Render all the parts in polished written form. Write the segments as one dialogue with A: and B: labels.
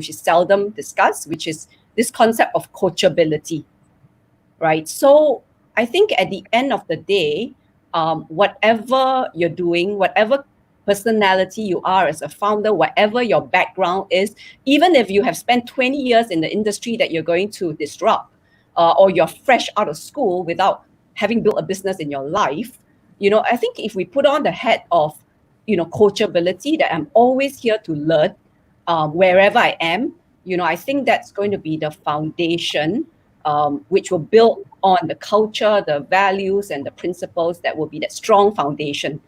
A: which is seldom discussed, which is this concept of coachability, right? So I think at the end of the day, whatever you're doing, whatever personality you are as a founder, whatever your background is, even if you have spent 20 years in the industry that you're going to disrupt, or you're fresh out of school without having built a business in your life, I think if we put on the hat of, coachability, that I'm always here to learn, wherever I am, I think that's going to be the foundation, which will build on the culture, the values, and the principles that will be that strong foundation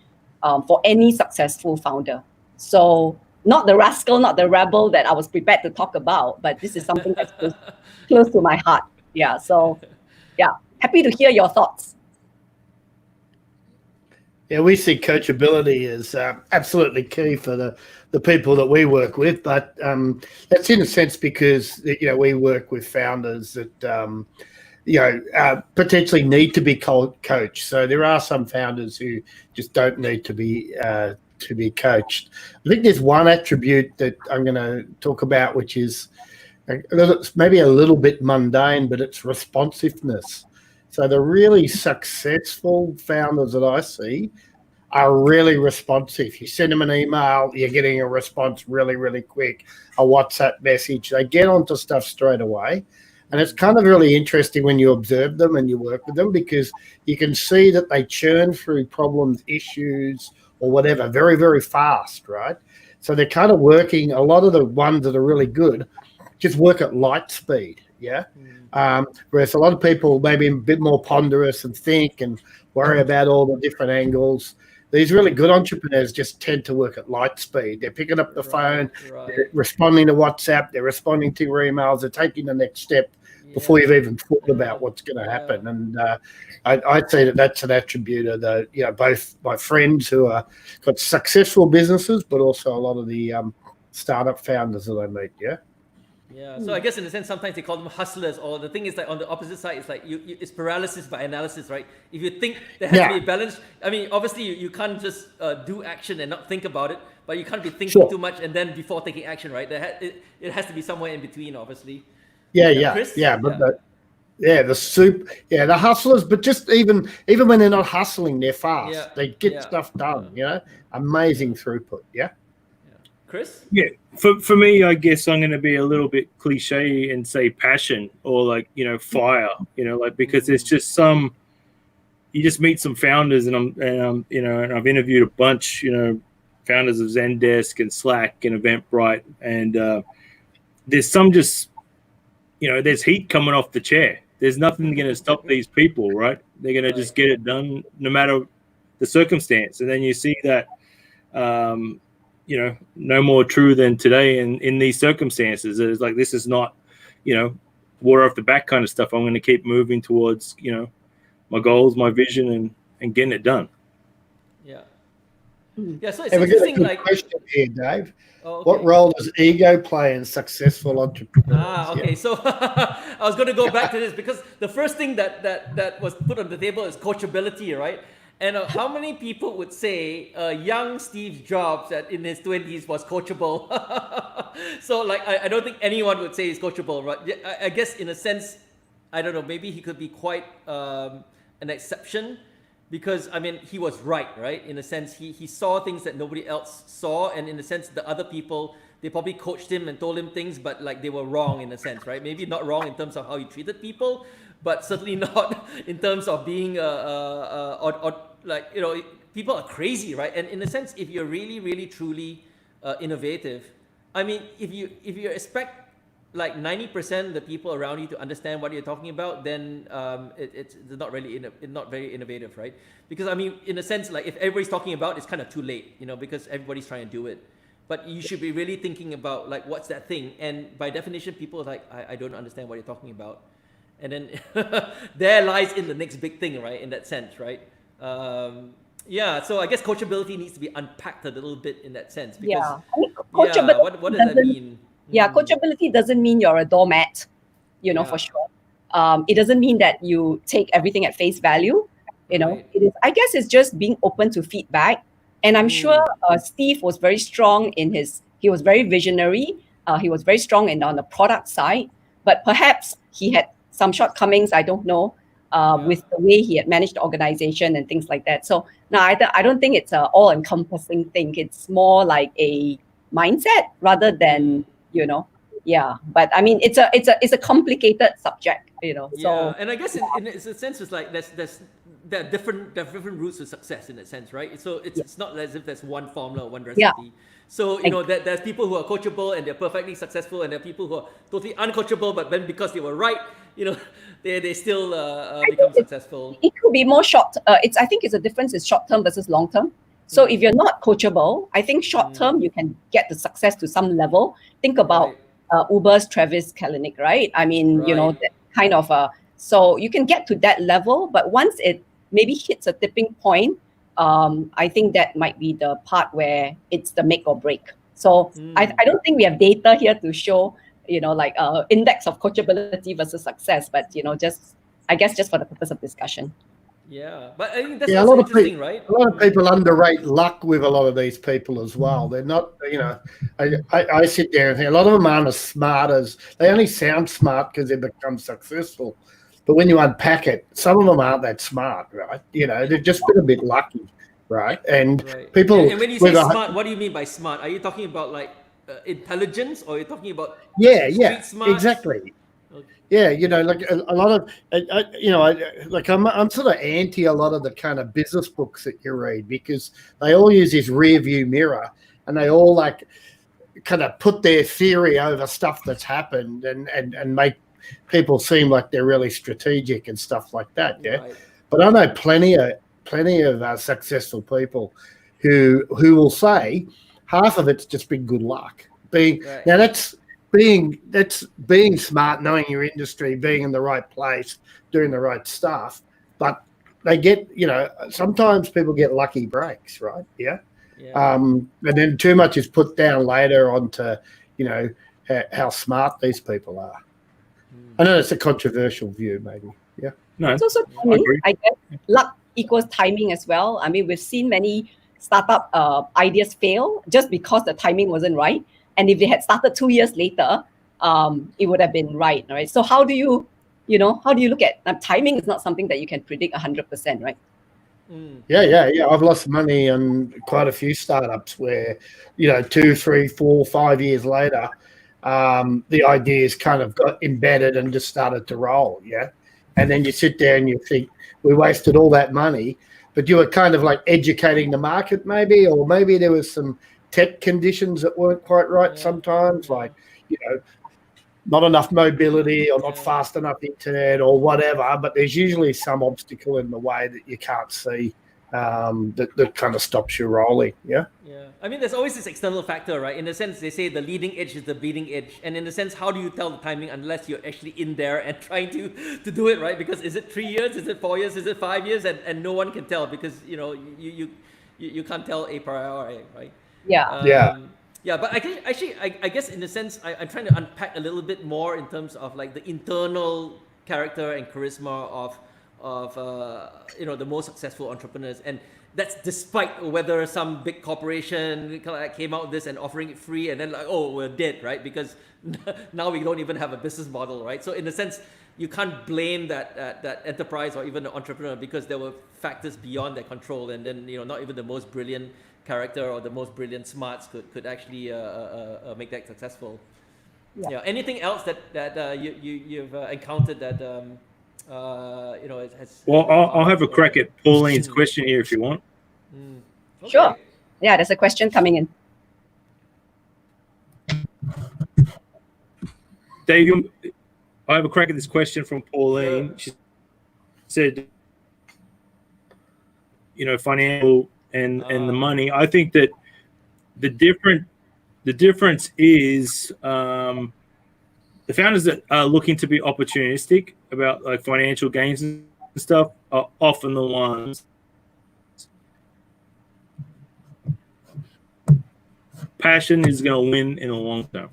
A: for any successful founder. So not the rascal, not the rebel that I was prepared to talk about, but this is something that's close to my heart. Yeah. So, yeah, happy to hear your thoughts.
B: Yeah, we see coachability as absolutely key for the people that we work with, but that's in a sense because we work with founders that potentially need to be coached. So there are some founders who just don't need to be coached. I think there's one attribute that I'm going to talk about, which is maybe a little bit mundane, but it's responsiveness. So the really successful founders that I see are really responsive. You send them an email, you're getting a response really, really quick, a WhatsApp message. They get onto stuff straight away. And it's kind of really interesting when you observe them and you work with them, because you can see that they churn through problems, issues, or whatever very, very fast, right? So they're kind of working, a lot of the ones that are really good just work at light speed, yeah? Whereas a lot of people maybe a bit more ponderous and think and worry about all the different angles. These really good entrepreneurs just tend to work at light speed. They're picking up the phone, they're responding to WhatsApp, they're responding to your emails, they're taking the next step before you've even thought about what's going to happen. And I'd say that's an attribute of both my friends who are got successful businesses, but also a lot of the startup founders that I meet. Yeah.
C: Yeah, so I guess in a sense, sometimes they call them hustlers, or the thing is like on the opposite side, it's like it's paralysis by analysis, right? If you think there has to be a balance, I mean, obviously you can't just do action and not think about it, but you can't be thinking too much and then before taking action, right? It has to be somewhere in between, obviously. Chris?
B: The hustlers, but just even when they're not hustling, they're fast. They get stuff done, amazing throughput. Yeah.
C: Chris?
D: Yeah, for me, I guess I'm going to be a little bit cliche and say passion or fire, because there's just you just meet some founders and I've interviewed a bunch, founders of Zendesk and Slack and Eventbrite, and there's some just, there's heat coming off the chair. There's nothing going to stop these people, right? They're going to just get it done no matter the circumstance. And then you see that, no more true than today in these circumstances. It's like, this is not, water off the back kind of stuff. I'm going to keep moving towards, my goals, my vision, and getting it done.
C: Yeah. Yeah. So it's interesting.
B: Like, question here, Dave. Oh, okay. What role does ego play in successful entrepreneurs?
C: Okay. So I was going to go back to this because the first thing that was put on the table is coachability, right? And how many people would say young Steve Jobs in his 20s was coachable? So I don't think anyone would say he's coachable, right? I guess in a sense, I don't know, maybe he could be quite an exception because, I mean, he was right? In a sense, he saw things that nobody else saw. And in a sense, the other people, they probably coached him and told him things, but they were wrong in a sense, right? Maybe not wrong in terms of how he treated people, but certainly not in terms of being people are crazy, right? And in a sense, if you're really, really, truly innovative, I mean, if you expect 90% of the people around you to understand what you're talking about, then it's not very innovative, right? Because I mean, in a sense, if everybody's talking about, it's kind of too late, because everybody's trying to do it. But you should be really thinking about what's that thing? And by definition, people are like, I don't understand what you're talking about. And then there lies in the next big thing, right? In that sense, right? So I guess coachability needs to be unpacked a little bit in that sense. Because,
A: I mean, coachability
C: what does that mean?
A: Coachability doesn't mean you're a doormat, for sure. It doesn't mean that you take everything at face value. It is. I guess it's just being open to feedback. And I'm sure Steve was very strong he was very visionary. He was very strong on the product side, but perhaps he had some shortcomings. I don't know. With the way he had managed the organization and things like that. So no, I don't think it's an all-encompassing thing. It's more like a mindset rather than, yeah. But I mean, it's a complicated subject,
C: Yeah,
A: So
C: and I guess in a sense, it's like there are different routes to success in that sense, right? So it's not as if there's one formula or one recipe.
A: Yeah.
C: So there's people who are coachable and they're perfectly successful, and there are people who are totally uncoachable, but then because they were right, they still become successful.
A: It could be more short. I think it's a difference is short term versus long term. So if you're not coachable, I think short term you can get the success to some level. Think about Uber's Travis Kalanick, right? I mean, that kind of so you can get to that level, but once it maybe hits a tipping point, I think that might be the part where it's the make or break. So I don't think we have data here to show, like index of coachability versus success, but I guess just for the purpose of discussion.
C: Yeah, but I think that's
B: a lot of
C: interesting, right?
B: A lot of people underrate luck with a lot of these people as well. They're not, I sit there and think a lot of them aren't as smart as they only sound smart because they become successful. But when you unpack it, some of them aren't that smart, right? They've just been a bit lucky, right? And people.
C: And when you say smart, what do you mean by smart? Are you talking about like intelligence, or are you talking about street smart?
B: Exactly. Yeah, like a lot of, I'm sort of anti a lot of the kind of business books that you read because they all use this rear view mirror and they all like kind of put their theory over stuff that's happened and make people seem like they're really strategic and stuff like that. Yeah, right. But I know plenty of successful people who will say half of it's just been good luck. Now that's being smart, knowing your industry, being in the right place, doing the right stuff. But they get, sometimes people get lucky breaks, right? Yeah. And then too much is put down later onto, how smart these people are. I know it's a controversial view, maybe. Yeah.
A: No, it's also timing. I guess luck equals timing as well. I mean, we've seen many startup ideas fail just because the timing wasn't right. And if they had started 2 years later, it would have been right? So how do you look at timing? Is not something that you can predict 100%, right?
B: Yeah. I've lost money on quite a few startups where, 2, 3, 4, 5 years later, the ideas kind of got embedded and just started to roll. Yeah. And then you sit there and you think we wasted all that money, but you were kind of like educating the market maybe, or maybe there was some tech conditions that weren't quite right sometimes, like, not enough mobility or not fast enough internet or whatever, but there's usually some obstacle in the way that you can't see that kind of stops you rolling. Yeah.
C: I mean, there's always this external factor, right? In a sense, they say the leading edge is the bleeding edge. And in a sense, how do you tell the timing unless you're actually in there and trying to do it, right? Because is it 3 years? Is it 4 years? Is it 5 years? And no one can tell because, you can't tell a priori, right?
A: Yeah.
C: But I guess in a sense, I'm trying to unpack a little bit more in terms of like the internal character and charisma of the most successful entrepreneurs, and that's despite whether some big corporation came out with this and offering it free, and then like, oh, we're dead, right? Because now we don't even have a business model, right? So in a sense, you can't blame that enterprise or even the entrepreneur because there were factors beyond their control, and then not even the most brilliant character or the most brilliant smarts could actually make that successful. Anything else that you've encountered that it has?
D: Well, I'll have a crack at Pauline's question here if you want.
A: Okay. Sure. Yeah, there's a question coming in.
D: Dave, I have a crack at this question from Pauline. She said, financial and the money. I think that the difference is the founders that are looking to be opportunistic about like financial gains and stuff are often the ones. Passion is going to win in the long term.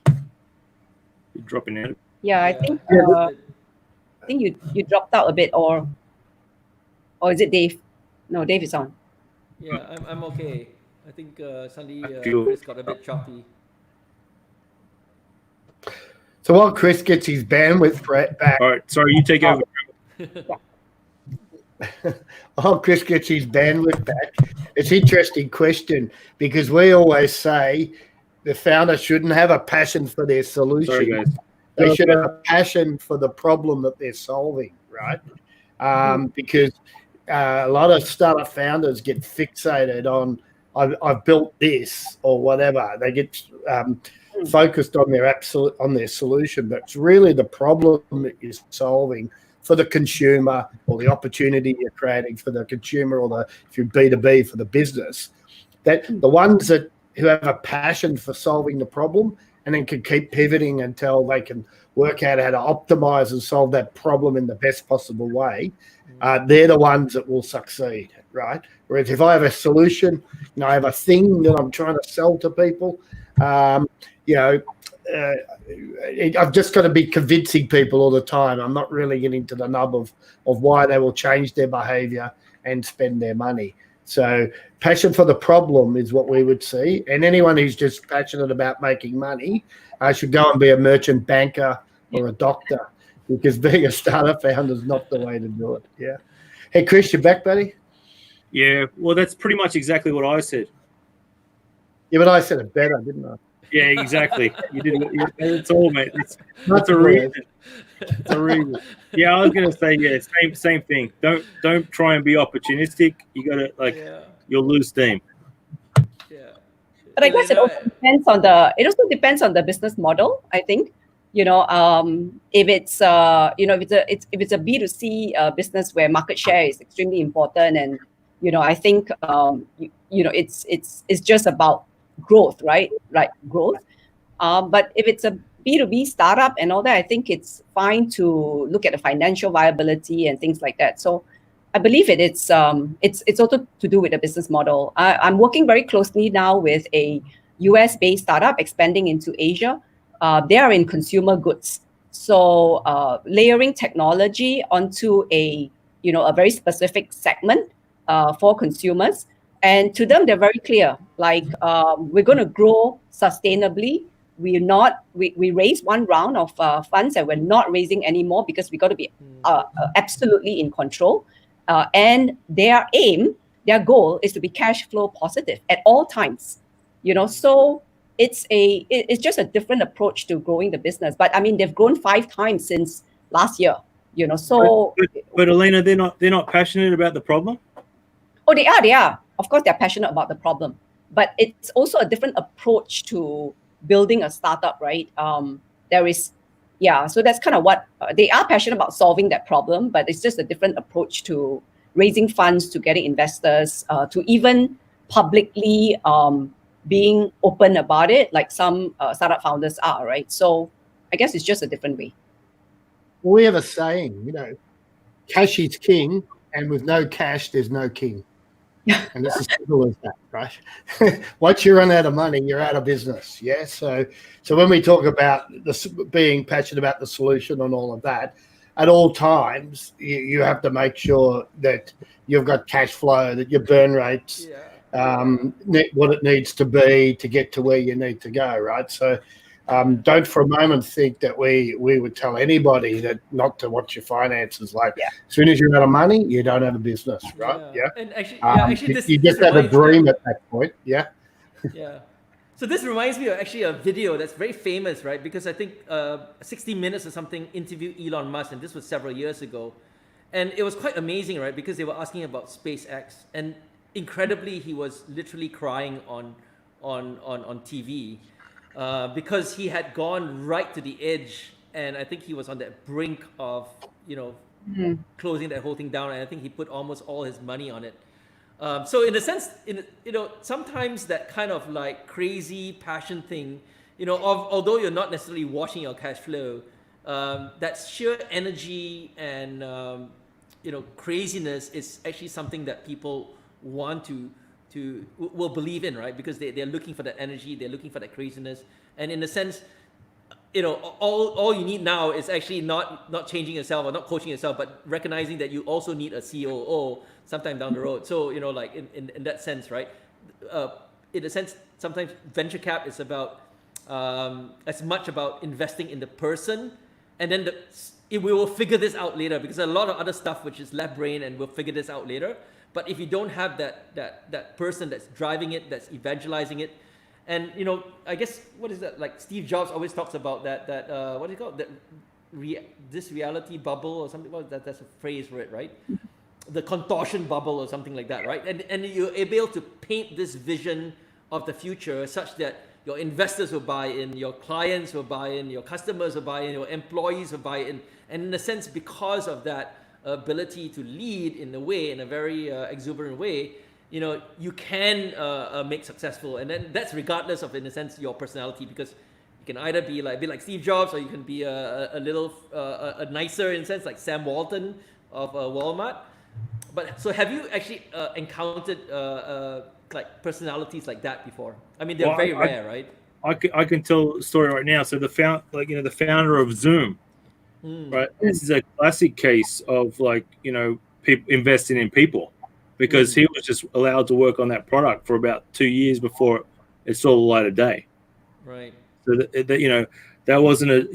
D: You're dropping out.
A: Yeah, I think you dropped out a bit, or is it Dave? No, Dave is on.
C: Yeah, I'm okay. I think suddenly
D: feel-
C: Chris got a bit choppy.
B: So while Chris gets his bandwidth back,
D: All right, sorry, you take over.
B: while Chris gets his bandwidth back, it's an interesting question because we always say the founder shouldn't have a passion for their solution.
D: Sorry, guys.
B: They should have a passion for the problem that they're solving, right? Because a lot of startup founders get fixated on I've built this or whatever. They get focused on their solution, but it's really the problem that you're solving for the consumer or the opportunity you're creating for the consumer or if you're B2B for the business. That the ones who have a passion for solving the problem and then can keep pivoting until they can work out how to optimize and solve that problem in the best possible way, they're the ones that will succeed, right? Whereas if I have a solution, I have a thing that I'm trying to sell to people, I've just got to be convincing people all the time. I'm not really getting to the nub of why they will change their behavior and spend their money. So passion for the problem is what we would see. And anyone who's just passionate about making money should go and be a merchant banker or a doctor, because being a startup founder is not the way to do it. Yeah. Hey, Chris, you back, buddy?
D: Yeah, well, that's pretty much exactly what I said.
B: Yeah, but I said it better, didn't I?
D: Yeah, exactly. You did. It's all, mate. That's a reason. It's a reason. Yeah, I was gonna say same thing. Don't try and be opportunistic. You gotta you'll lose steam.
C: Yeah.
A: But I guess it also depends on the business model. I think if it's if it's a B2C business where market share is extremely important, and I think it's just about growth, right? Like growth. But if it's a B2B startup and all that, I think it's fine to look at the financial viability and things like that. So I believe it's also to do with the business model. I'm working very closely now with a US-based startup expanding into Asia. They are in consumer goods. So layering technology onto a very specific segment for consumers. And to them, they're very clear. Like we're going to grow sustainably. We raised one round of funds and we're not raising anymore because we got to be absolutely in control. And their goal is to be cash flow positive at all times. So it's just a different approach to growing the business. But I mean, they've grown 5 times since last year. So.
D: But Elena, they're not passionate about the problem.
A: Oh, they are. Of course, they're passionate about the problem, but it's also a different approach to building a startup, right? So that's kind of what they are passionate about, solving that problem, but it's just a different approach to raising funds, to getting investors, to even publicly being open about it, like some startup founders are, right? So I guess it's just a different way.
B: We have a saying, cash is king, and with no cash, there's no king. And it's as simple as that, right? Once you run out of money, you're out of business. Yeah. So when we talk about being passionate about the solution and all of that, at all times you have to make sure that you've got cash flow, that your burn rates what it needs to be to get to where you need to go, right? So don't for a moment think that we would tell anybody that not to watch your finances. Like as soon as you're out of money, you don't have a business, right? Yeah.
C: And actually,
B: you just have a dream at that point. Yeah.
C: Yeah. So this reminds me of actually a video that's very famous, right? Because I think 60 Minutes or something interviewed Elon Musk, and this was several years ago. And it was quite amazing, right? Because they were asking about SpaceX, and incredibly, he was literally crying on TV. Because he had gone right to the edge, and I think he was on that brink of, closing that whole thing down. And I think he put almost all his money on it. So in a sense, sometimes that kind of like crazy passion thing, although you're not necessarily watching your cash flow, that sheer energy and craziness is actually something that people want will believe in, right? Because they're looking for that energy, they're looking for that craziness. And in a sense, all you need now is actually not changing yourself or not coaching yourself, but recognizing that you also need a COO sometime down the road. So, like in that sense, right? in a sense, sometimes venture cap is about as much about investing in the person, and then we will figure this out later, because a lot of other stuff which is left brain, and we'll figure this out later. But if you don't have that person that's driving it, that's evangelizing it, and I guess what is that, like Steve Jobs always talks about that what do you call it? This reality bubble or something. Well, that's a phrase for it, right? The contortion bubble or something like that, right? And you're able to paint this vision of the future such that your investors will buy in, your clients will buy in, your customers will buy in, your employees will buy in. And in a sense, because of that ability to lead in a very exuberant way, you can make successful. And then that's regardless of, in a sense, your personality, because you can either be like Steve Jobs, or you can be a little nicer, in a sense, like Sam Walton of Walmart. But so have you actually encountered like personalities like that before? I mean, they're very rare, right?
D: I can tell a story right now. So the founder of Zoom, right? This is a classic case of investing in people, because he was just allowed to work on that product for about 2 years before it saw the light of day.
C: Right.
D: So that wasn't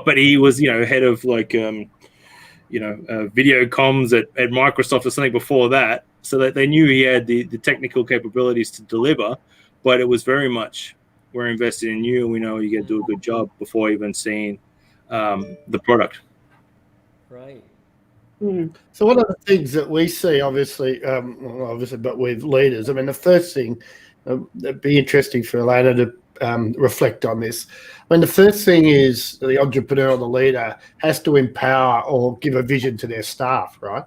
D: but he was head of video comms at Microsoft or something before that, so that they knew he had the technical capabilities to deliver. But it was very much, we're invested in you, and we know you got to do a good job before even seeing the product.
C: Right.
B: So one of the things that we see, obviously, but with leaders, I mean, the first thing, it'd be interesting for Elena to reflect on this. I mean, the first thing is the entrepreneur or the leader has to empower or give a vision to their staff, right?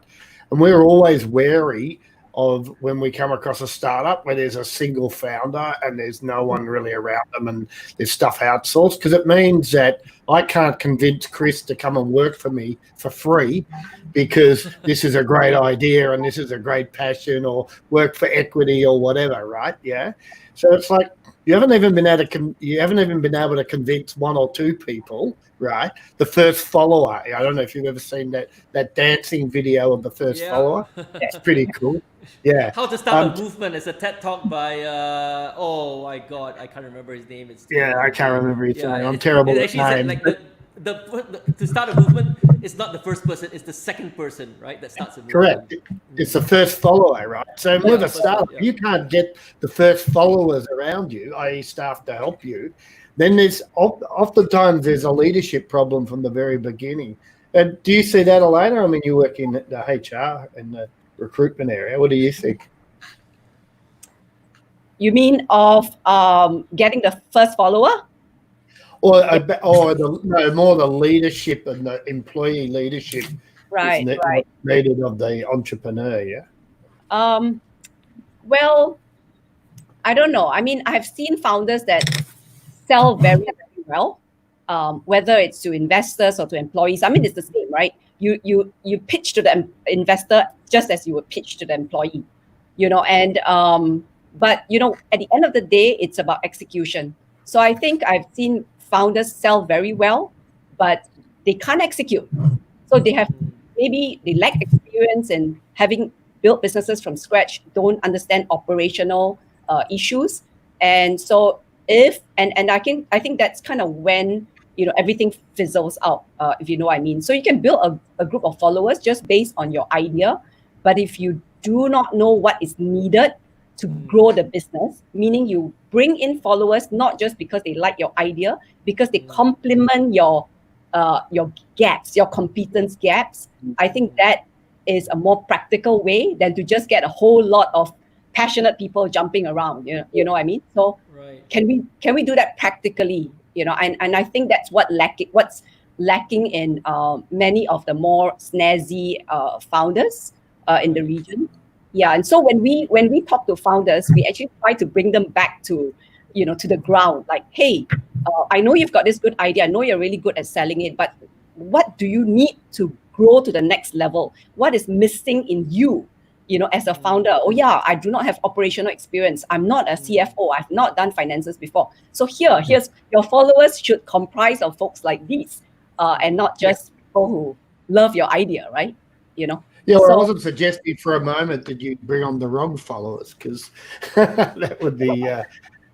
B: And we're always wary of when we come across a startup where there's a single founder and there's no one really around them and there's stuff outsourced, because it means that I can't convince Chris to come and work for me for free because this is a great idea and this is a great passion, or work for equity or whatever, right? Yeah. So it's like you haven't even been able to convince one or two people, right? The first follower. I don't know if you've ever seen that dancing video of the first follower. It's pretty cool. Yeah.
C: How to Start a Movement is a TED Talk by oh my God, I can't remember his name.
B: I can't remember his name. I'm terrible at names.
C: Like to start a movement, it's not the first person, it's the second person, right? That starts a movement.
B: Correct. It's the first follower, right? So with a startup, you can't get the first followers around you, i.e. staff to help you. Then there's oftentimes there's a leadership problem from the very beginning. Do you see that, Elena? I mean, you work in the HR and the recruitment area. What do you think?
A: You mean of getting the first follower?
B: Or more the leadership and the employee leadership,
A: right?
B: Needed of the entrepreneur, yeah.
A: Well, I don't know. I mean, I've seen founders that sell very, very well, whether it's to investors or to employees. I mean, it's the same, right? You pitch to the investor just as you would pitch to the employee, and but at the end of the day, it's about execution. So I think I've seen founders sell very well, but they can't execute. So they lack experience in having built businesses from scratch, don't understand operational issues. And so I think that's kind of when everything fizzles out, if you know what I mean. So you can build a group of followers just based on your idea, but if you do not know what is needed to grow the business, meaning you bring in followers not just because they like your idea, because they complement your gaps, your competence gaps. I think that is a more practical way than to just get a whole lot of passionate people jumping around. You know what I mean? So can we do that practically? And I think that's what's lacking in many of the more snazzy founders in the region. Yeah, and so when we talk to founders, we actually try to bring them back to the ground. Like, hey, I know you've got this good idea. I know you're really good at selling it, but what do you need to grow to the next level? What is missing in you, as a founder? Oh yeah, I do not have operational experience. I'm not a CFO. I've not done finances before. So here's your followers should comprise of folks like these, and not just people who love your idea, right?
B: Yeah, well, I
A: So
B: wasn't suggesting for a moment that you bring on the wrong followers, because that would be,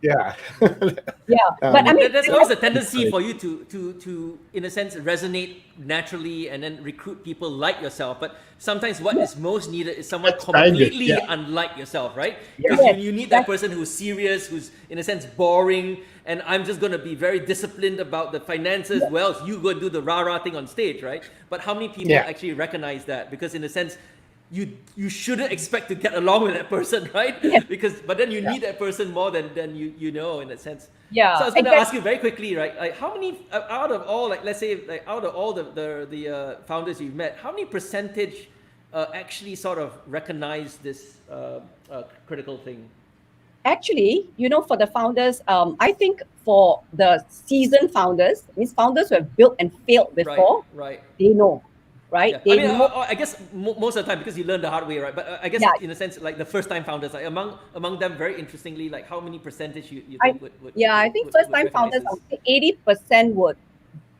B: yeah.
A: yeah, but I
B: Um,
A: mean,
C: There's
A: you
C: always
A: know,
C: a tendency for you to in a sense resonate naturally and then recruit people like yourself. But sometimes what is most needed is someone
B: that's dangerous.
C: completely
B: Yeah,
C: unlike yourself, right?
B: yeah,
C: Because
A: yes,
C: you need that
A: exactly.
C: person who's serious, who's in a sense boring, and I'm just going to be very disciplined about the finances. Well, you go and do the rah rah thing on stage, right? But how many people
B: yeah,
C: actually recognize that? Because in a sense, you shouldn't expect to get along with that person, right?
A: Yes,
C: Because but then you
B: yeah.
C: need that person more than you know in a sense. So I
A: yeah,
C: was going to ask
A: exactly.
C: you very quickly, right? Like how many out of all, like let's say, like out of all the founders you've met, how many percentage actually sort of recognize this critical thing?
A: Actually, for the founders, I think for the seasoned founders, means founders who have built and failed
C: Right,
A: before,
C: right.
A: they know,
C: Yeah,
A: right?
C: I
A: They
C: mean,
A: know,
C: I guess most of the time because you learn the hard way, right? But I guess
A: yeah.
C: in a sense, like the first time founders, like among them, very interestingly, like how many percentage you
A: I
C: think would
A: Yeah, I think first
C: would
A: time
C: recognize
A: founders, I
C: this?
A: would say 80% would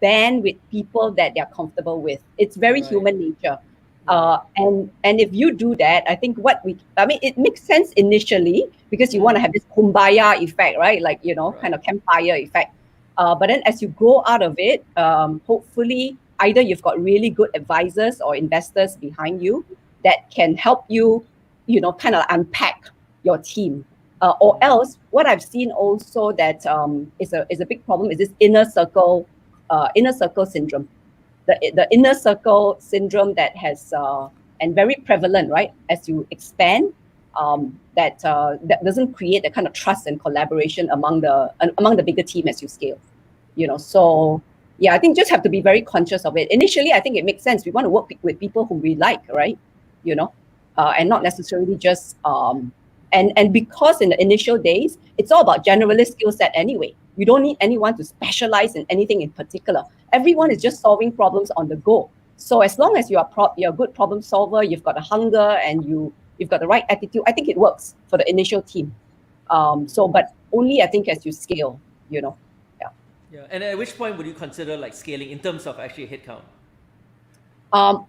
A: band with people that they're comfortable with. It's very
C: Right,
A: human nature.
C: right,
A: And if you do that, I think I mean, it makes sense initially because you want to
C: mm,
A: have this kumbaya effect, right? Like, kind
C: right,
A: of campfire effect. But then as you grow out of it, hopefully either you've got really good advisors or investors behind you that can help you, kind of unpack your team. Or
C: mm,
A: else, what I've seen also that is a big problem is this inner circle syndrome. The inner circle syndrome that has and very prevalent, right? As you expand, that doesn't create the kind of trust and collaboration among the bigger team as you scale. So yeah, I think just have to be very conscious of it. Initially, I think it makes sense. We want to work with people who we like, right? You know, and not necessarily just and because in the initial days, it's all about generalist skill set anyway. You don't need anyone to specialize in anything in particular. Everyone is just solving problems on the go. So as long as you're a good problem solver, you've got a hunger and you've got the right attitude, I think it works for the initial team. But only I think as you scale, yeah.
C: yeah. And at which point would you consider like scaling in terms of actually headcount?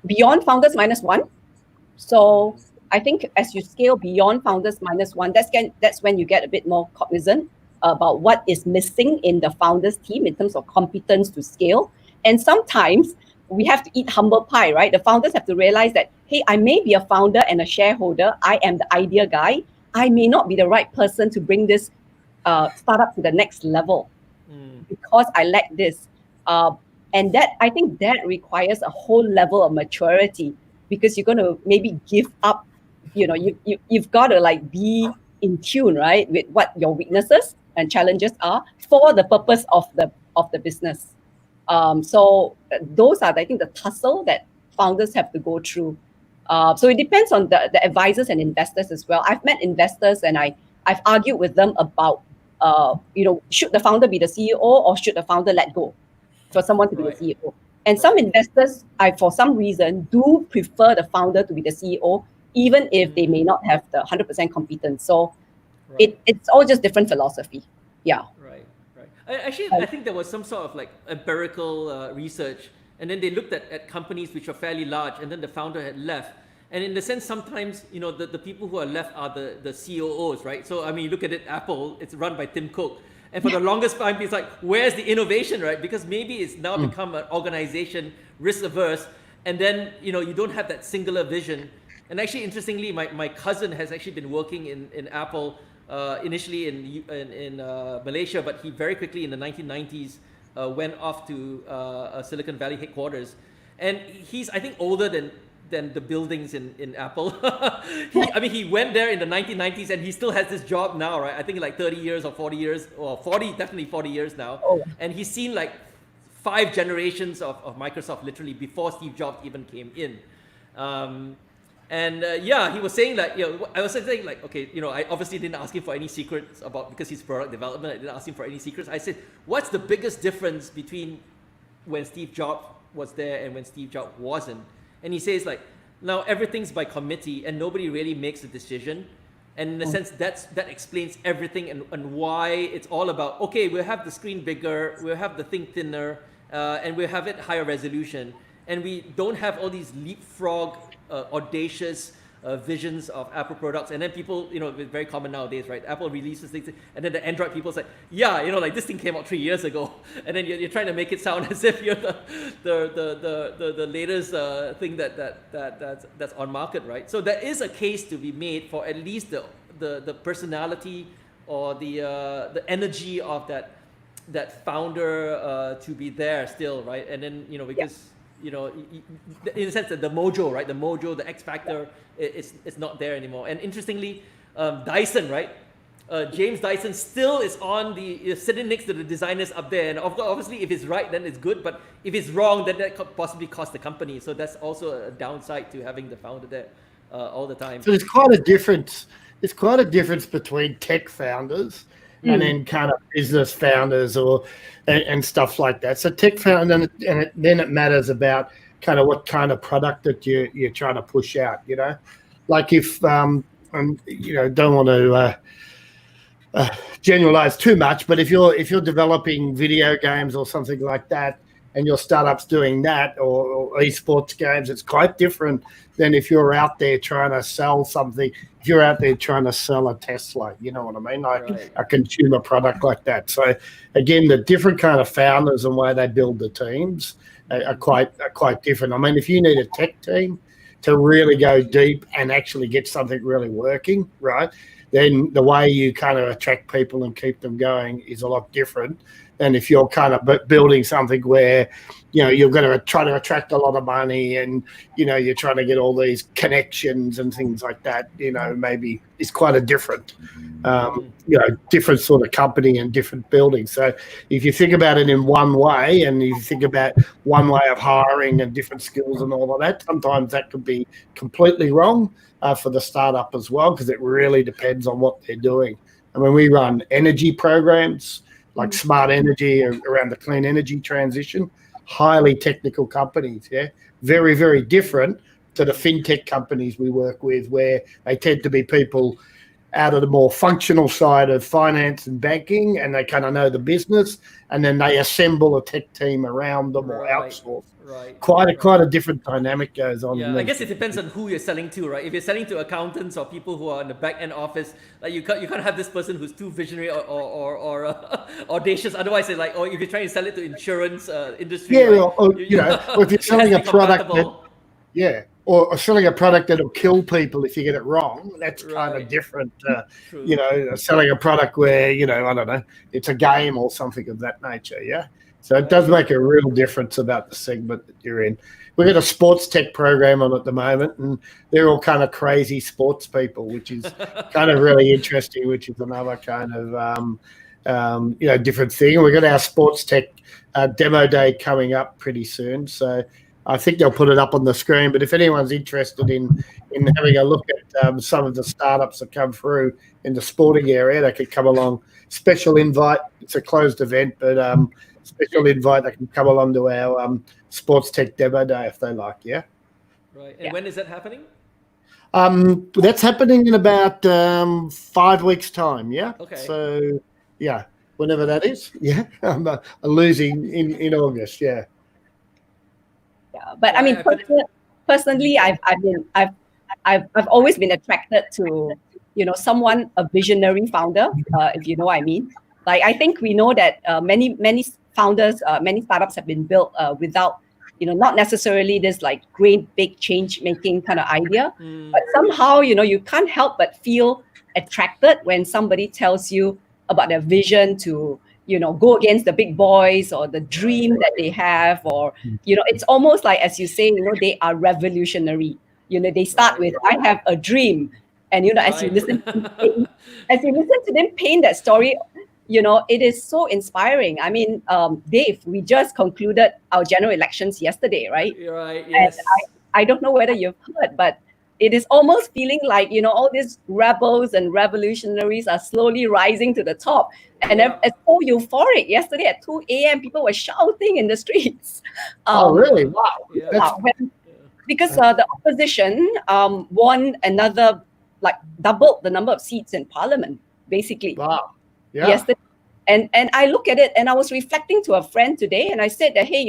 A: Beyond founders minus one. So I think as you scale beyond founders minus one, that's when you get a bit more cognizant about what is missing in the founders team in terms of competence to scale. And sometimes we have to eat humble pie, right? The founders have to realize that, hey, I may be a founder and a shareholder. I am the idea guy. I may not be the right person to bring this startup to the next level
C: Mm,
A: because I lack this. And that I think that requires a whole level of maturity because you're going to maybe give up. You've got to like be in tune, right, with what your weaknesses and challenges are for the purpose of the business. So those are, I think, the tussle that founders have to go through. So it depends on the advisors and investors as well. I've met investors and I've argued with them about should the founder be the CEO or should the founder let go for someone to be the
C: right,
A: CEO? And some
C: right.
A: investors, for some reason, do prefer the founder to be the CEO, even if they
C: Mm,
A: may not have the 100% competence. So
C: right.
A: it's all just different philosophy. Yeah.
C: Right, right. Actually, I
A: Um,
C: think there was some sort of like empirical research, and then they looked at companies which are fairly large, and then the founder had left. And in the sense, sometimes the people who are left are the COOs, right? So I mean, you look at it, Apple, it's run by Tim Cook, and for the longest time, it's like, where's the innovation, right? Because maybe it's now become an organization risk averse, and then you don't have that singular vision. And actually, interestingly, my cousin has actually been working in Apple initially in Malaysia, but he very quickly in the 1990s went off to Silicon Valley headquarters, and he's I think older than the buildings in Apple. He went there in the 1990s, and he still has this job now, right? I think like 30 years or 40 years, or 40 definitely 40 years now,
A: oh,
C: and he's seen like 5 generations of Microsoft literally before Steve Jobs even came in. And yeah, he was saying that, I was saying like, okay, I obviously didn't ask him for any secrets because he's product development. I didn't ask him for any secrets. I said, what's the biggest difference between when Steve Jobs was there and when Steve Jobs wasn't? And he says like, now everything's by committee and nobody really makes a decision. And in a sense, that explains everything and why it's all about, okay, we'll have the screen bigger, we'll have the thing thinner, and we'll have it higher resolution. and we don't have all these leapfrog, audacious visions of Apple products. And then people, it's very common nowadays, right? Apple releases things, and then the Android people say, yeah, like this thing came out 3 years ago, and then you're trying to make it sound as if you're the latest thing that's on market, right? So there is a case to be made for at least the personality or the energy of that founder to be there still, right? And then because in a sense that the mojo, right? The mojo, the X factor, it's not there anymore. And interestingly, Dyson, right? James Dyson still is sitting next to the designers up there. And obviously, if it's right, then it's good. But if it's wrong, then that could possibly cost the company. So that's also a downside to having the founder there all the time.
B: So there's quite a difference. There's quite a difference between tech founders and then kind of business founders and stuff like that. So tech founder, then it matters about kind of what kind of product that you're trying to push out. Like if don't want to generalize too much, but if you're developing video games or something like that, and your startup's doing that, or esports games, it's quite different than if you're out there trying to sell something. If you're out there trying to sell a Tesla, you know what I mean, like a consumer product like that. So again, the different kind of founders and way they build the teams are quite different. I mean, if you need a tech team to really go deep and actually get something really working, right, then the way you kind of attract people and keep them going is a lot different than if you're kind of building something where, you're going to try to attract a lot of money and, you're trying to get all these connections and things like that, maybe it's quite a different, different sort of company and different building. So if you think about it in one way and you think about one way of hiring and different skills and all of that, sometimes that could be completely wrong for the startup as well, because it really depends on what they're doing. I mean, we run energy programs like smart energy around the clean energy transition, highly technical companies, very, very different to the fintech companies we work with, where they tend to be people out of the more functional side of finance and banking, and they kind of know the business, and then they assemble a tech team around them or outsource.
C: Right.
B: Quite a different dynamic goes on.
C: Yeah, I guess it depends on who you're selling to, right? If you're selling to accountants or people who are in the back end office, like you can't have this person who's too visionary or audacious. Otherwise, it's like, or if you're trying to sell it to insurance industry,
B: or if you're selling a product or selling a product that'll kill people if you get it wrong, that's kind of different. Selling a product where, I don't know, it's a game or something of that nature, So it does make a real difference about the segment that you're in. We've got a sports tech program on at the moment, and they're all kind of crazy sports people, which is kind of really interesting, which is another kind of, different thing. We've got our sports tech demo day coming up pretty soon, so I think they'll put it up on the screen. But if anyone's interested in having a look at some of the startups that come through in the sporting area, they could come along. Special invite. It's a closed event, but special invite. They can come along to our sports tech demo day if they like. Yeah.
C: Right. And when is that happening?
B: That's happening in about 5 weeks' time. Yeah.
C: Okay.
B: So yeah, whenever that is. Yeah. I'm losing in August. Yeah.
A: Yeah, but I mean, personally, I've always been attracted to, someone, a visionary founder, if you know what I mean. Like, I think we know that many founders, many startups have been built without, not necessarily this like great big change making kind of idea, but somehow, you can't help but feel attracted when somebody tells you about their vision to, go against the big boys or the dream that they have, or, it's almost like, as you say, they are revolutionary. They start with, I have a dream. And, as you listen to them paint that story, it is so inspiring. I mean, Dave, we just concluded our general elections yesterday, right?
C: Right, yes.
A: And I don't know whether you've heard, but it is almost feeling like, all these rebels and revolutionaries are slowly rising to the top. And it's so euphoric. Yesterday at 2 a.m., people were shouting in the streets.
B: Oh, really? Wow.
A: Yeah. Because the opposition won another, like doubled the number of seats in parliament, basically.
B: Wow. Yeah.
A: Yesterday. And I look at it and I was reflecting to a friend today and I said that, hey,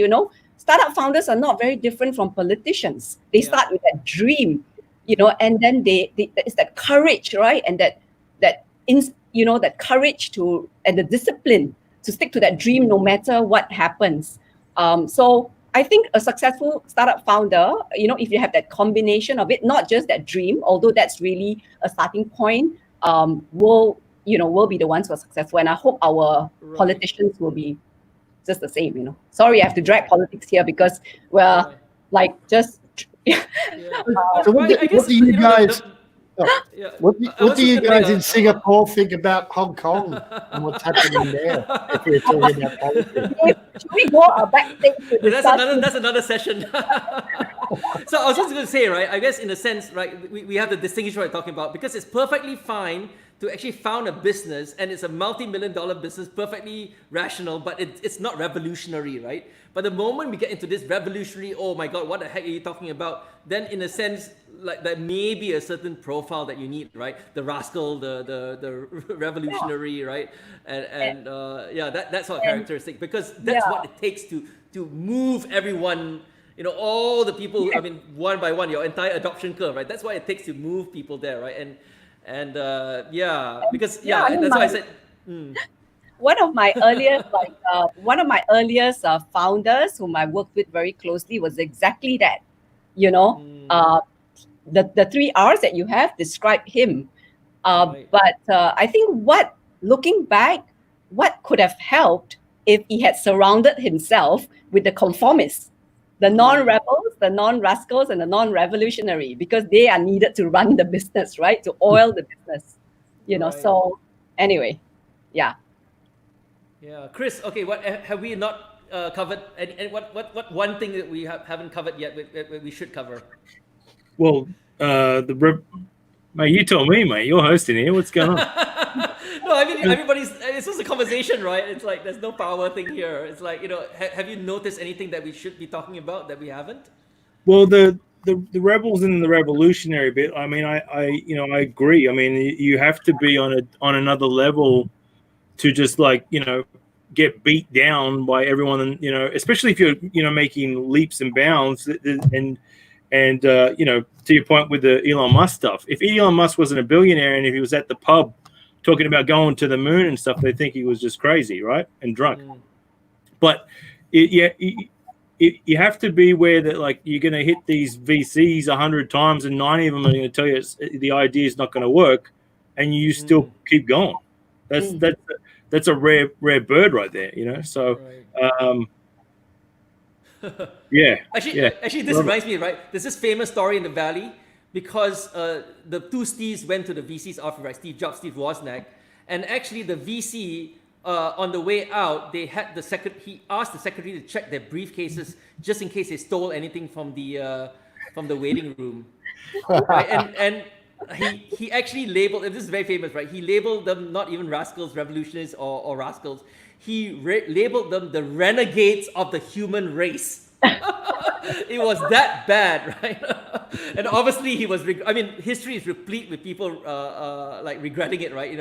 A: startup founders are not very different from politicians. They
C: Yeah.
A: start with that dream, and then it's that courage, right? And that courage and the discipline to stick to that dream no matter what happens. So I think a successful startup founder, if you have that combination of it, not just that dream, although that's really a starting point, will be the ones who are successful. And I hope our
C: Right.
A: politicians will be just the same. Sorry, I have to drag politics here because we're
C: Right.
A: like just
C: Yeah.
B: So what
C: I guess,
B: do you guys?
C: yeah.
B: What
C: I was
B: do you
C: just gonna
B: guys
C: make
B: in Singapore think about Hong Kong and what's happening there? If we're talking about politics,
A: should we go backstage to discuss?
C: That's another session. So I was just going to say, right? I guess in a sense, right, we have to distinguish what we're talking about, because it's perfectly fine to actually found a business, and it's a multi-million-dollar business, perfectly rational, but it's not revolutionary, right? But the moment we get into this revolutionary, oh my God, what the heck are you talking about? Then in a sense, like that may be a certain profile that you need, right? The rascal, the revolutionary, right? And that's our characteristic, because that's what it takes to move everyone. All the people. I mean, one by one, your entire adoption curve, right? That's what it takes to move people there, right? And because that's why I said.
A: One of my earliest founders whom I worked with very closely was exactly that. The 3 R's that you have describe him.
C: Right.
A: But I think looking back, what could have helped if he had surrounded himself with the conformists, the non-rebels, the non-rascals, and the non-revolutionary, because they are needed to run the business, right? To oil the business,
C: Right.
A: So anyway, yeah.
C: Yeah, Chris. Okay, what have we not covered? And what one thing that we haven't covered yet we should cover?
D: Well, mate, you tell me, mate. You're hosting here. What's going on?
C: No, I mean it's just a conversation, right? It's like there's no power thing here. It's like, have you noticed anything that we should be talking about that we haven't?
D: Well, the rebels and the revolutionary bit. I mean, I agree. I mean, you have to be on another level to just get beat down by everyone, and especially if you're making leaps and bounds, and to your point with the Elon Musk stuff. If Elon Musk wasn't a billionaire and if he was at the pub talking about going to the moon and stuff, they think he was just crazy, right, and drunk. But you have to be aware that you're going to hit these VCs 100 times and 90 of them are going to tell you the idea is not going to work, and you still keep going. That's a rare bird right there, So,
C: Right.
D: yeah.
C: Actually, this reminds me, right? There's this famous story in the Valley, because the 2 Steves went to the VC's office, right? Steve Jobs, Steve Wozniak, and actually the VC on the way out, they had he asked the secretary to check their briefcases just in case they stole anything from the waiting room, right? And he actually labeled, this is very famous, right? He labeled them not even rascals, revolutionists, or rascals. He labeled them the renegades of the human race. It was that bad, right? And obviously he was. History is replete with people regretting it, right?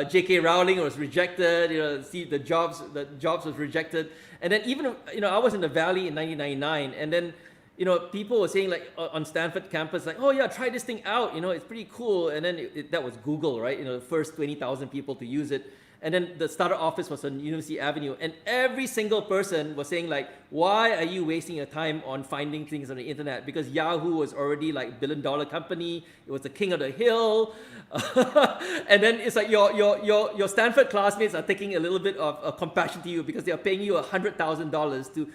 C: J.K. Rowling was rejected. Steve Jobs was rejected, and then even I was in the Valley in 1999, and then people were saying on Stanford campus oh yeah, try this thing out. It's pretty cool, and then that was Google, right? The first 20,000 people to use it. And then the startup office was on University Avenue, and every single person was saying why are you wasting your time on finding things on the internet? Because Yahoo was already $1 billion company. It was the king of the hill. And then it's your Stanford classmates are taking a little bit of compassion to you because they are paying you $100,000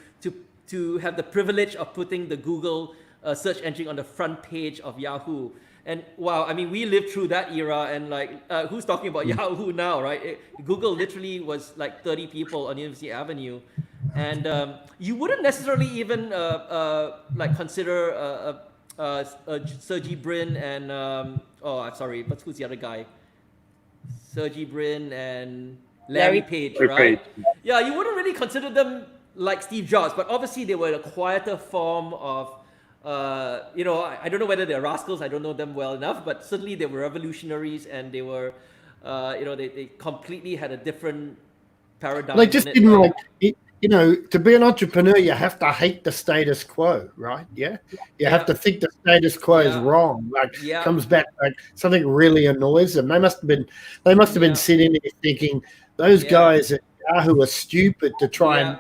C: to have the privilege of putting the Google search engine on the front page of Yahoo. And wow, we lived through that era, and who's talking about Yahoo now, right? Google literally was 30 people on University Avenue, and you wouldn't necessarily even consider Sergey Brin and I'm sorry, but who's the other guy? Sergey Brin and Larry Page, right? Yeah, you wouldn't really consider them like Steve Jobs, but obviously they were a quieter form of. I don't know whether they're rascals. I don't know them well enough, but certainly they were revolutionaries, and they were, they completely had a different paradigm.
B: They just didn't to be an entrepreneur, you have to hate the status quo, right? Yeah. You have to think the status quo is wrong. Like comes back like something really annoys them. They must have been sitting there thinking those guys at Yahoo are stupid to try and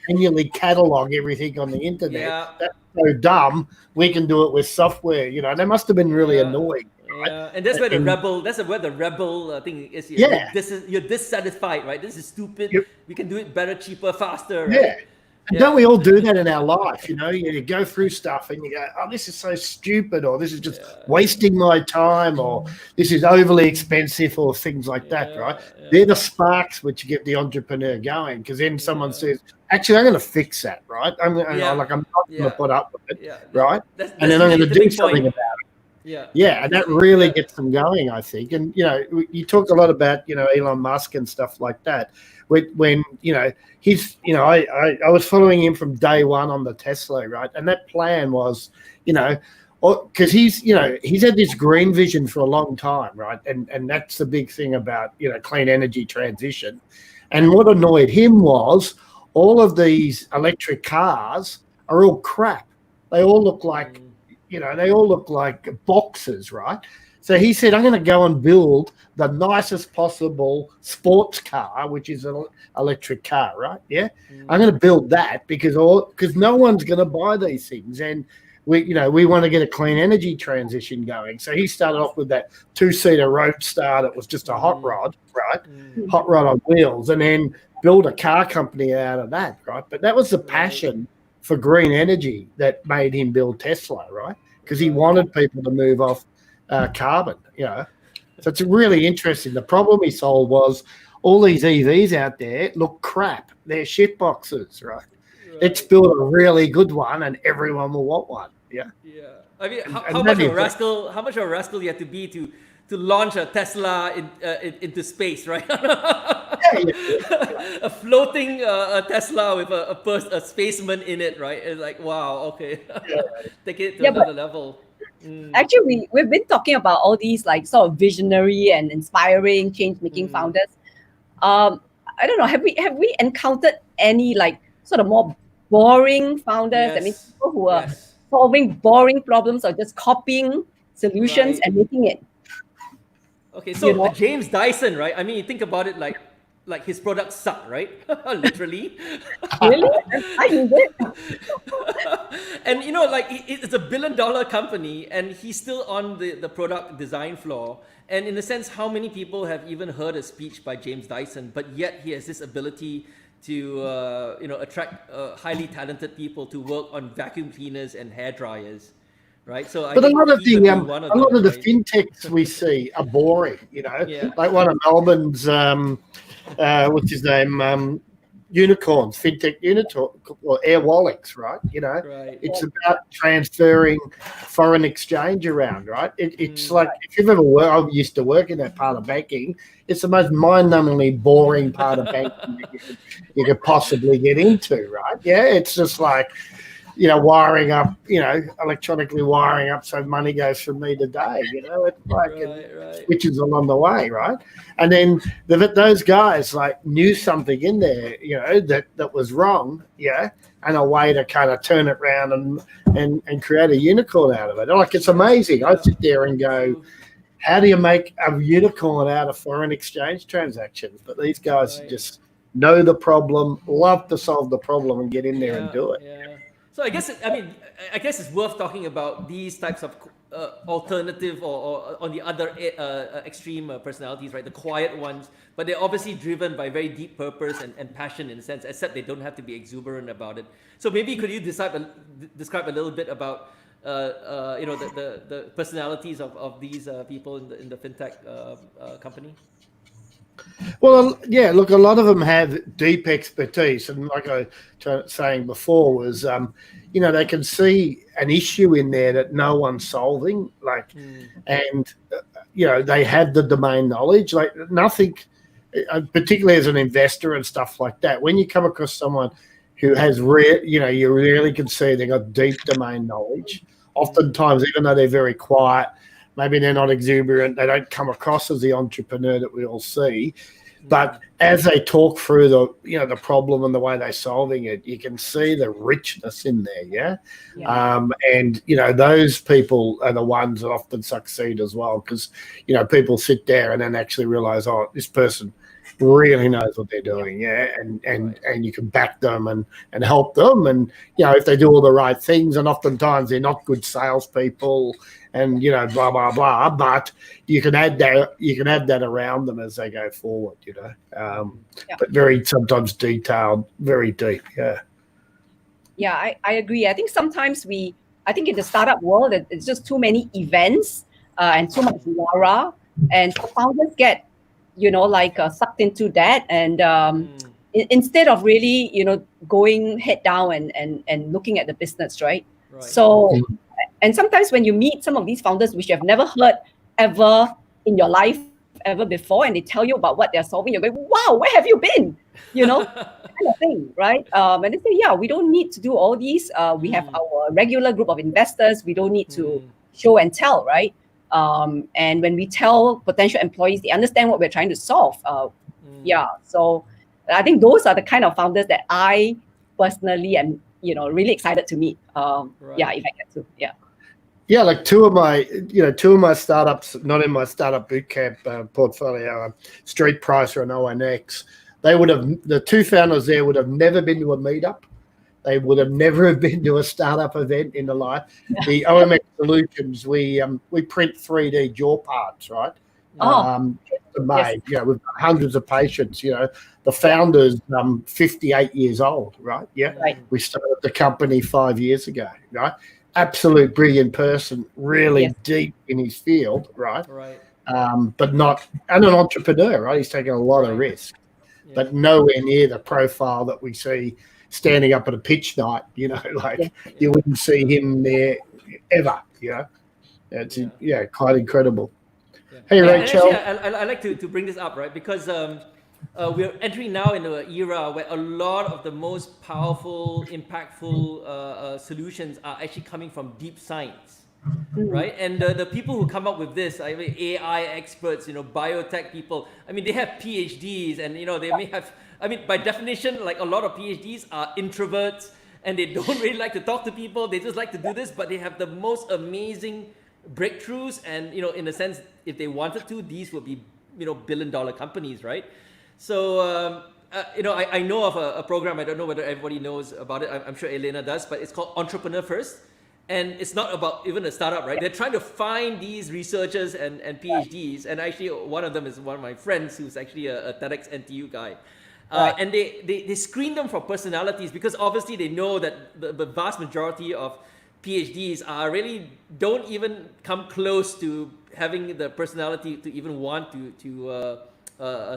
B: manually catalog everything on the internet. That's so dumb. We can do it with software. They must have been really annoyed. Right?
C: Yeah, and that's where the rebel. That's where the rebel thing is. You're dissatisfied, right? This is stupid. We can do it better, cheaper, faster. Right?
B: Yeah. And don't we all do that in our life? You go through stuff and you go, oh, this is so stupid, or this is just wasting my time, or this is overly expensive, or things like that, right? They're the sparks which get the entrepreneur going, because then someone says, actually, I'm going to fix that, right? I'm not going to put up with it, right? And then I'm going to do something about it. Yeah, and that really gets them going, I think. And you talk a lot about Elon Musk and stuff like that. When he's I was following him from day one on the Tesla, right? And that plan was, because he's had this green vision for a long time, right? And that's the big thing about clean energy transition. And what annoyed him was all of these electric cars are all crap. They all look like boxes, right? So he said, I'm going to go and build the nicest possible sports car, which is an electric car, right? Yeah. I'm going to build that because no one's going to buy these things. And we want to get a clean energy transition going. So he started off with that 2-seater Roadster that was just a hot rod, right? Hot rod on wheels, and then build a car company out of that, right? But that was the passion for green energy that made him build Tesla, right? Because he wanted people to move off carbon, So it's really interesting. The problem he solved was all these EVs out there look crap. They're shit boxes, right? Let's build a really good one, and everyone will want one. Yeah.
C: Yeah. I mean, how much of a rascal? How much of a rascal you have to be to launch a Tesla into space, right? A floating Tesla with a spaceman in it, right? It's like, wow, okay. Take it to another level.
A: Actually, we've been talking about all these like sort of visionary and inspiring change-making founders. I don't know. Have we encountered any like sort of more boring founders? I mean, people who are solving boring problems or just copying solutions and making it.
C: Okay, so James Dyson, right? I mean, you think about it like his products suck, right? Literally.
A: Really? I use it.
C: And it's a $1 billion company, and he's still on the product design floor. And in a sense, how many people have even heard a speech by James Dyson? But yet he has this ability to attract highly talented people to work on vacuum cleaners and hair dryers. Right, so
B: a lot of the fintechs we see are boring. Like one of Melbourne's, what's his name, unicorns, fintech unicorn, or Air Wallets, right? It's about transferring foreign exchange around, right? It's like if you've ever worked, I used to work in that part of banking. It's the most mind-numbingly boring part of banking you could possibly get into, right? Yeah, it's just like, wiring up, electronically wiring up so money goes from me to Dave, it's like switches along the way, right? And then those guys like knew something in there, that was wrong, and a way to kind of turn it around and create a unicorn out of it. Like, it's amazing. I sit there and go, how do you make a unicorn out of foreign exchange transactions? But these guys just know the problem, love to solve the problem, and get in there and do it.
C: Yeah. So I guess it's worth talking about these types of alternative or on the other extreme personalities, right? The quiet ones, but they're obviously driven by very deep purpose and passion in a sense, except they don't have to be exuberant about it. So maybe could you describe a little bit about the personalities of these people in the fintech company?
B: Well, yeah, look, a lot of them have deep expertise. And like I was saying before was, they can see an issue in there that no one's solving, and, they have the domain knowledge, like nothing, particularly as an investor and stuff like that. When you come across someone who has, you really can see they've got deep domain knowledge. Oftentimes, even though they're very quiet, maybe they're not exuberant, they don't come across as the entrepreneur that we all see. But as they talk through the problem and the way they're solving it, you can see the richness in there, and those people are the ones that often succeed as well, because people sit there and then actually realize, oh, this person really knows what they're doing, and you can back them and help them, and if they do all the right things, and oftentimes they're not good salespeople, and blah blah blah, but you can add that around them as they go forward, but very sometimes detailed, very deep.
A: I agree. I think sometimes I think in the startup world, it's just too many events and too much Lara, and so founders get sucked into that, and instead of really going head down and looking at the business, right? So, and sometimes when you meet some of these founders which you have never heard ever in your life ever before, and they tell you about what they're solving, you're going, wow, where have you been? Kind of thing, right? And they say, we don't need to do all these. We have our regular group of investors. We don't need to show and tell, right? And when we tell potential employees, they understand what we're trying to solve. So I think those are the kind of founders that I personally am, really excited to meet. If I get to,
B: like two of my startups, not in my startup bootcamp portfolio, Street Pricer and ONX. The two founders there would have never been to a meetup. They would have never been to a startup event in their life. The OMX Solutions, we print 3D jaw parts, right? Made. We've got hundreds of patients. The founder's 58 years old, right? We started the company 5 years ago, right? Absolute brilliant person, really deep in his field, right? But not an entrepreneur, right? He's taking a lot of risk, but nowhere near the profile that we see standing up at a pitch night. You wouldn't see him there ever. It's quite incredible. Hey, Rachel.
C: I like to bring this up, right? Because we're entering now into an era where a lot of the most powerful, impactful solutions are actually coming from deep science, right? And the people who come up with this, AI experts, biotech people, they have PhDs, and they may have, by definition, like a lot of PhDs are introverts, and they don't really like to talk to people. They just like to do this, but they have the most amazing breakthroughs, and in a sense, if they wanted to, these would be billion-dollar companies, right? So I know of a program. I don't know whether everybody knows about it. I'm sure Elena does, but it's called Entrepreneur First, and it's not about even a startup, right? They're trying to find these researchers and PhDs, and actually one of them is one of my friends who's actually a TEDx NTU guy. And they screen them for personalities, because obviously they know that the vast majority of PhDs don't even come close to having the personality to even want to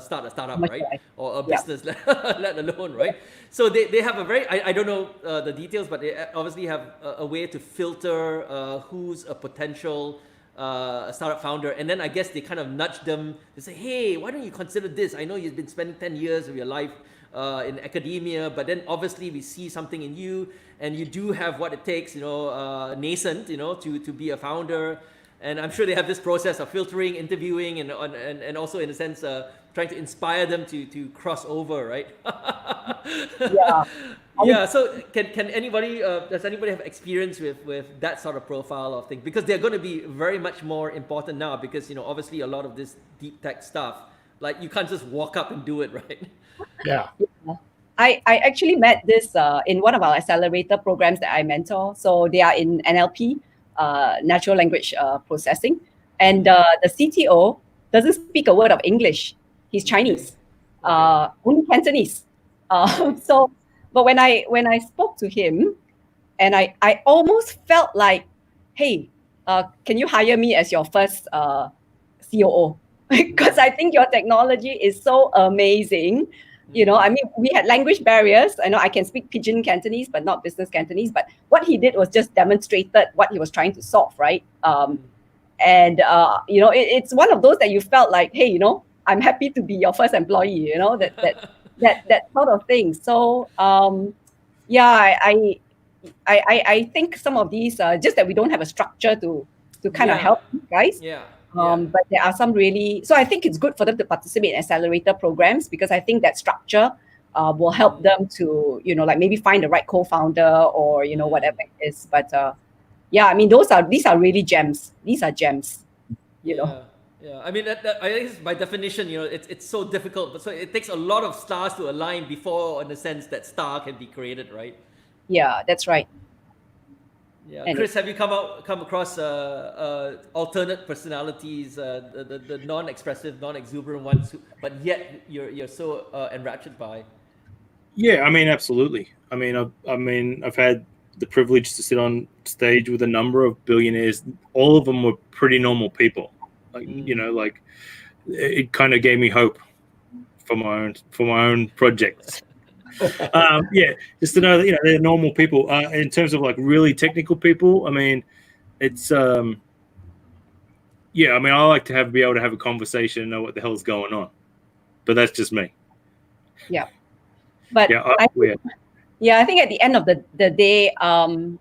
C: start a startup, right? Or a business, let alone, right? So they have a very, I don't know the details, but they obviously have a way to filter who's a potential startup founder. And then I guess they kind of nudge them to say, hey, why don't you consider this? I know you've been spending 10 years of your life in academia, but then obviously we see something in you, and you do have what it takes, nascent, to be a founder. And I'm sure they have this process of filtering, interviewing, and also in a sense trying to inspire them to cross over, right? So can anybody does anybody have experience with that sort of profile of thing? Because they're going to be very much more important now, because obviously a lot of this deep tech stuff, like you can't just walk up and do it, right?
A: I actually met this in one of our accelerator programs that I mentor. So they are in NLP, natural language processing, and the CTO doesn't speak a word of English. He's Chinese, only Cantonese. But when I spoke to him, and I almost felt like, hey, can you hire me as your first COO? Because I think your technology is so amazing. We had language barriers. I know I can speak pidgin Cantonese, but not business Cantonese. But what he did was just demonstrated what he was trying to solve, right? It's one of those that you felt like, hey, I'm happy to be your first employee. That sort of thing. So I think some of these just that we don't have a structure to kind of help you guys. But there are some really, so I think it's good for them to participate in accelerator programs, because I think that structure will help them to, like maybe find the right co-founder, or, whatever it is. But yeah, I mean, these are really gems. These are gems,
C: Yeah. I mean, I guess by definition, it's so difficult, but so it takes a lot of stars to align before, in a sense, that star can be created, right?
A: Yeah, that's right.
C: Yeah,
A: And
C: Chris, have you come across alternate personalities, the non-expressive, non-exuberant ones, but yet you're so enraptured by?
D: Yeah, I mean, absolutely. I mean, I've had the privilege to sit on stage with a number of billionaires. All of them were pretty normal people. Like, like it kind of gave me hope for my own projects. Yeah, just to know that they're normal people. In terms of like really technical people, I mean, it's yeah. I mean, I like to be able to have a conversation and know what the hell's going on. But that's just me.
A: Yeah, but
D: yeah,
A: I think at the end of the day,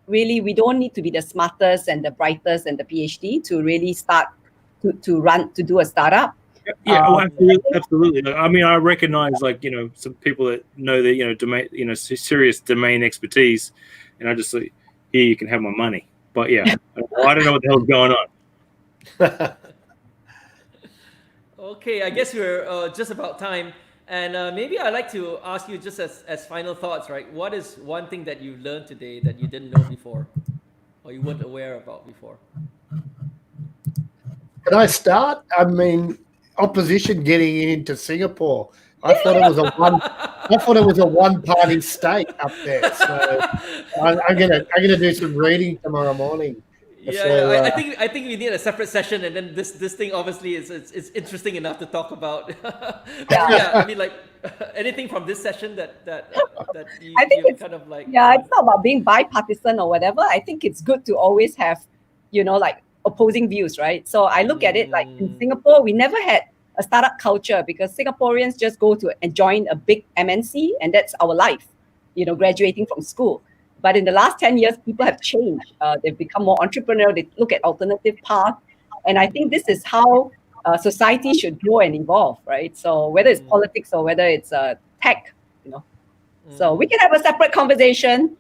A: really, we don't need to be the smartest and the brightest and the PhD to really start to do a startup.
D: Yeah, absolutely. I mean, I recognize some people that know that domain, serious domain expertise, and I just say, here, you can have my money. But yeah, I don't know what the hell's going on.
C: Okay, I guess we're just about time. And maybe I'd like to ask you, just as final thoughts, right? What is one thing that you learned today that you didn't know before, or you weren't aware about before?
B: Can I start? I mean, opposition getting into Singapore. I thought it was a one-party state up there. So I'm gonna do some reading tomorrow morning.
C: I think we need a separate session, and then this thing obviously is interesting enough to talk about. I mean, like anything from this session that you,
A: I think it's
C: kind of like.
A: It's not about being bipartisan or whatever. I think it's good to always have, like opposing views, right? So I look at it like in Singapore, we never had a startup culture, because Singaporeans just go to and join a big MNC, and that's our life, graduating from school. But in the last 10 years, people have changed. They've become more entrepreneurial. They look at alternative paths. And I think this is how society should grow and evolve, right? So whether it's politics or whether it's tech, So we can have a separate conversation.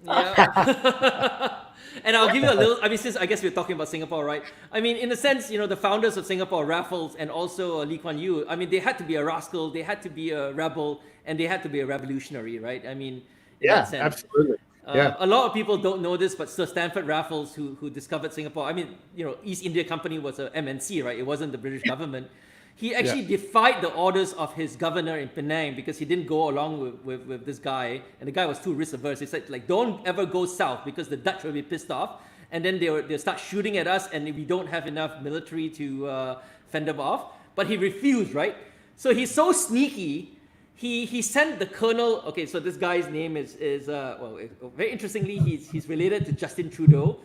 C: Yeah. And I'll give you a little, I mean, since I guess we're talking about Singapore, right? I mean, in a sense, the founders of Singapore, Raffles and also Lee Kuan Yew, I mean, they had to be a rascal, they had to be a rebel, and they had to be a revolutionary, right? I mean, in that sense.
B: Absolutely.
C: A lot of people don't know this, but Sir Stanford Raffles, who discovered Singapore, I mean, East India Company was a MNC, right? It wasn't the British government. He actually defied the orders of his governor in Penang because he didn't go along with this guy, and the guy was too risk averse. He said, like, don't ever go south because the Dutch will be pissed off, and then they'll start shooting at us, and we don't have enough military to fend them off. But he refused, right? So he's so sneaky. He sent the colonel. Okay, so this guy's name is very interestingly, he's related to Justin Trudeau,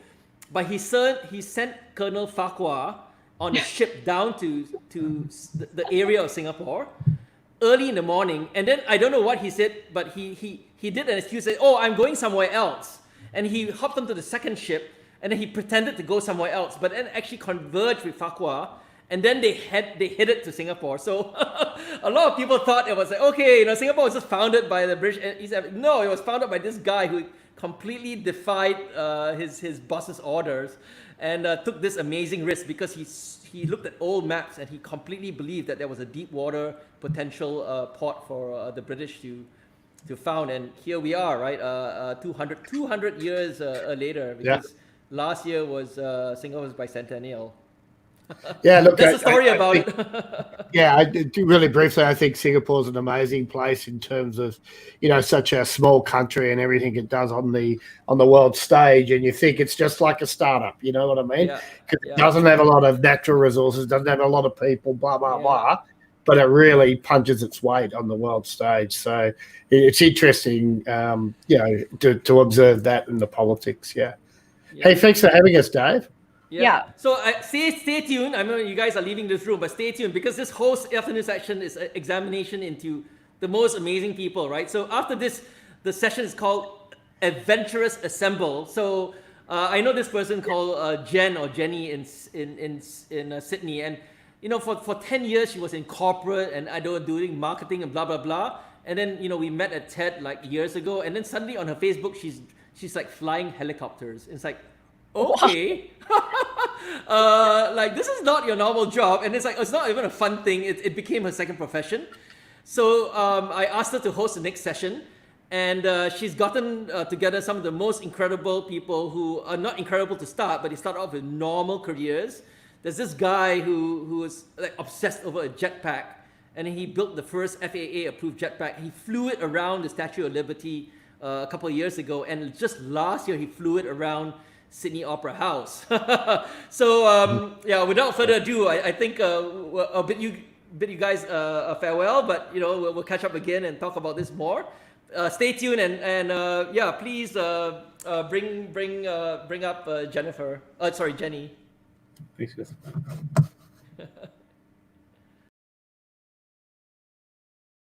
C: but he sent Colonel Farquhar on a ship down to the area of Singapore early in the morning, and then I don't know what he said, but he did an excuse, said, "Oh, I'm going somewhere else," and he hopped onto the second ship, and then he pretended to go somewhere else, but then actually converged with Farquhar. And then they headed to Singapore. So a lot of people thought it was like, okay, Singapore was just founded by the British. He said, no, it was founded by this guy who completely defied his boss's orders and took this amazing risk because he looked at old maps and he completely believed that there was a deep water potential port for the British to found. And here we are, right? 200 years later, because last year was Singapore's bicentennial.
B: Yeah, look,
C: that's the story about it.
B: I do really briefly. I think Singapore's an amazing place in terms of, such a small country and everything it does on the world stage. And you think it's just like a startup, you know what I mean? Because it doesn't have a lot of natural resources, doesn't have a lot of people, blah blah blah. But it really punches its weight on the world stage. So it's interesting, to observe that in the politics. Yeah. Hey, thanks for having us, Dave.
C: Yeah. So stay tuned. I know you guys are leaving this room, but stay tuned because this whole afternoon section is an examination into the most amazing people, right? So after this, the session is called Adventurous Assemble. So I know this person called Jen or Jenny in Sydney, and for 10 years she was in corporate and doing marketing and blah blah blah. And then we met at TED like years ago, and then suddenly on her Facebook she's like flying helicopters. It's like, okay, like this is not your normal job, and it's not even a fun thing. It became her second profession. So I asked her to host the next session, and she's gotten together some of the most incredible people who are not incredible to start, but they start off with normal careers. There's this guy who was like obsessed over a jetpack, and he built the first FAA approved jetpack. He flew it around the Statue of Liberty a couple of years ago, and just last year he flew it around Sydney Opera House. So yeah, without further ado, I think I'll bid you guys a farewell, but we'll catch up again and talk about this more. Stay tuned, and yeah, please bring up Jennifer. Sorry, Jenny.
D: Thanks, guys.